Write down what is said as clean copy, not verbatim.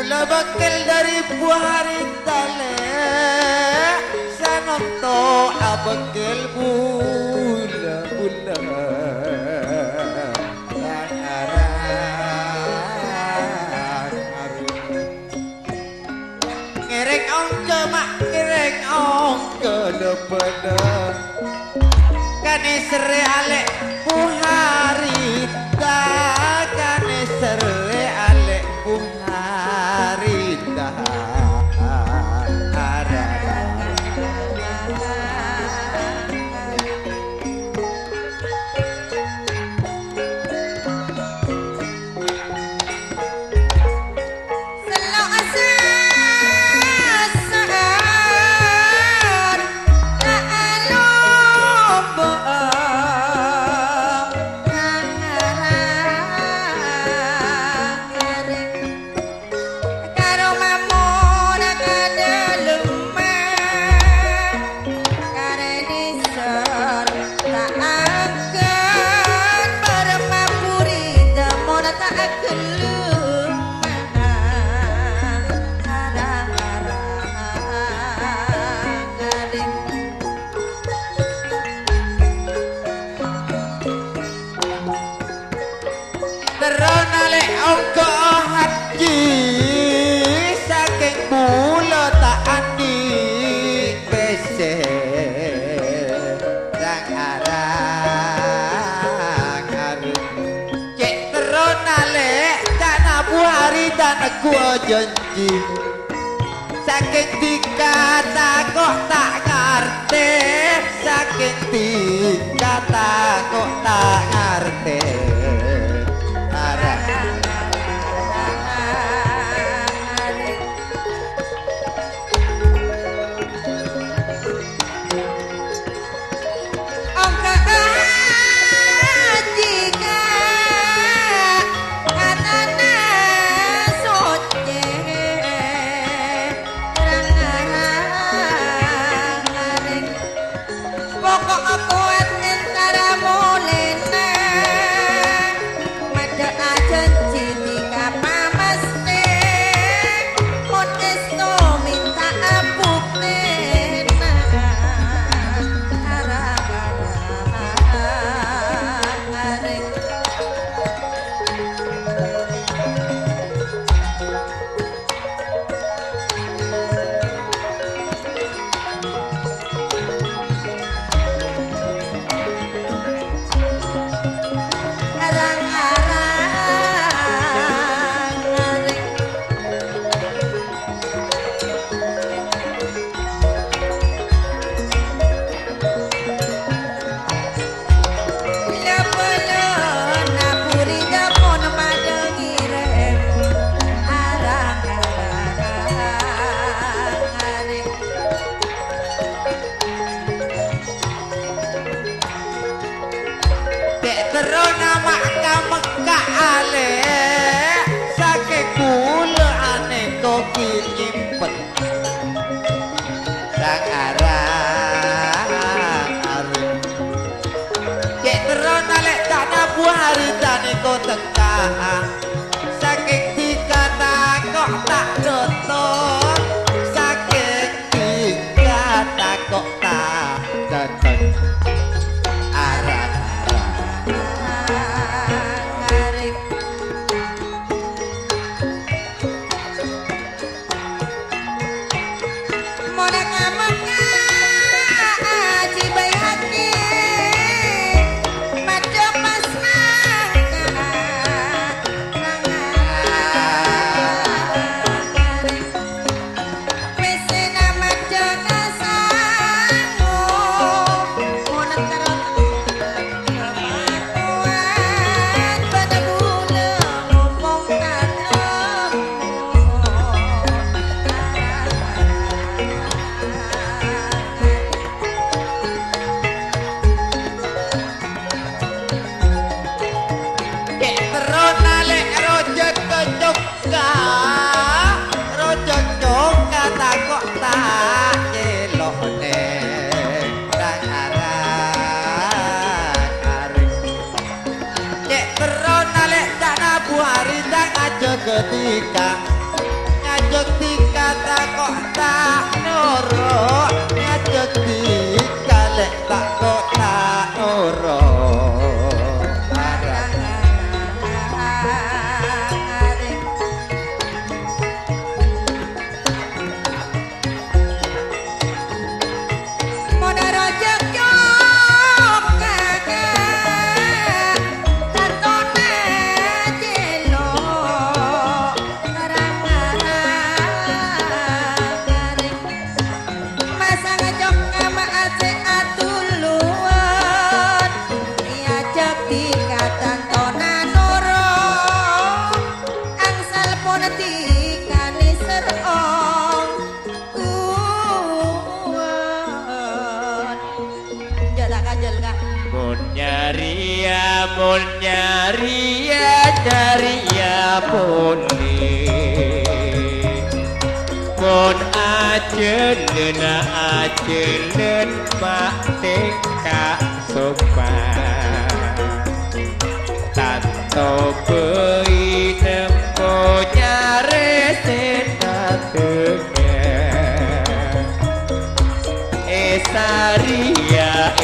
Kula bakal dari buah talek sanoto abakal bula-bula yang arang ngerek ongke mak ngerek ongke lepena kane sere alek buhari tak kane sere alek buhari Gua janji saking dikata kok tak ngerti saking dikata kok tak ngerti saking dikata kok tak jotot saking dikata kok tak jotot arang-arang monak ngamuk aji bayi hati pada pas ketika ngajak dikata kok tak nurut ngajak dikalek tak kok tak nurut arang-arang Mona rojak jok kakak Tatone jelo arang-arang Masa ngejok sama aceh atuluan Iajak dikatan tonan noro Angsal pun dikani serong Uwan Jala kajal kak mun nyari ya puni mun ajelen mak teka sopan tanto bei nempo nyare senatenya Esaria